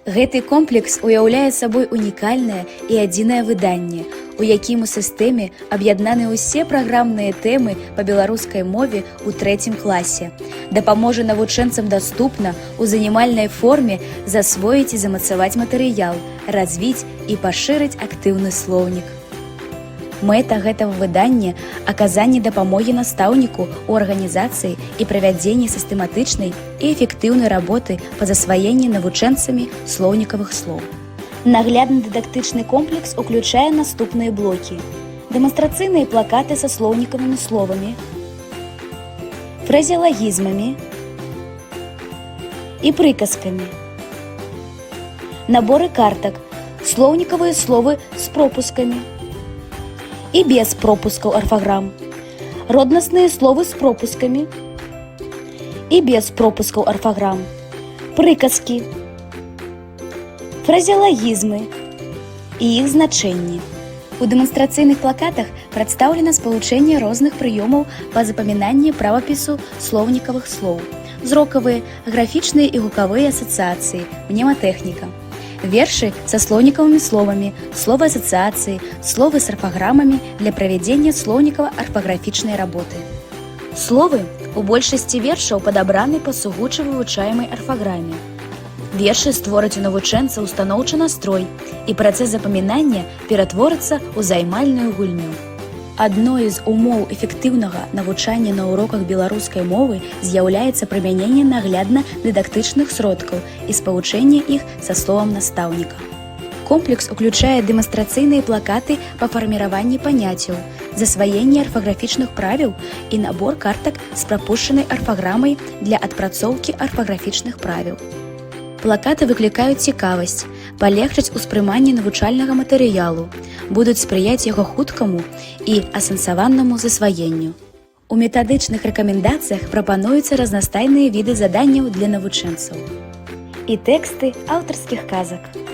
Гэты комплекс уяўляе сабой унікальнае і адзінае выданне, у якім у сістэме аб'яднаны ўсе праграмныя тэмы па беларускай мове ў 3 класе. Дапаможа навучэнцам даступна ў занімальнай форме засвоіць і замацаваць матэрыял, развіць і пашырыць актыўны слоўнік. Мэта гэтага выдання – аказанне дапамогі настаўніку ў арганізацыі і правядзенні сістэматычнай і эфектыўнай работы па засваенні навучэнцамі слоўнікавых слоў. Наглядны дыдактычны комплекс уключае наступныя блокі: дэманстрацыйныя плакаты са слоўнікавымі словамі, фразеалагізмамі і прыказкамі, наборы картак, слоўнікавыя словы з пропускамі і без пропускаў арфаграм, роднасныя словы з пропускамі і без пропускаў арфаграм, прыказкі, фразеалагізмы і іх значэнні. У дэманстрацыйных плакатах прадстаўлена спалучэнне розных прыёмаў па запамінанні правапісу слоўнікавых слоў, зрокавыя, графічныя і гукавыя асацыяцыі, мнематэхніка, вершы са слоўнікавымі словамі, словы асацыяцыі, словы з арфаграмамі для правядзення слоўнікава-арфаграфічнай работы. Словы у большасці вершаў падабраны па сугуча вывучаемай арфаграме. Вершы створаць у навучэнца устаноўчы настрой, і працэс запамінання ператворыцца ў займальную гульню. Адной з умоў эфектыўнага навучання на уроках беларускай мовы з'яўляецца прымяненне наглядна-дыдактычных сродкаў і спалучэнне іх са словам настаўніка. Комплекс уключае дэманстрацыйныя плакаты па фарміраванні паняццяў, засваенне арфаграфічных правіл і набор картак з прапушчанай арфаграмай для адпрацоўкі арфаграфічных правіл. Плакаты выклікаюць цікавасць, палегчаць успрыманне навучальнага матэрыялу, будуць спрыяць яго хуткаму і асэнсаванаму засваенню. У метадычных рэкамендацыях прапануюцца разнастайныя віды заданняў для навучэнцаў і тэксты аўтарскіх казак.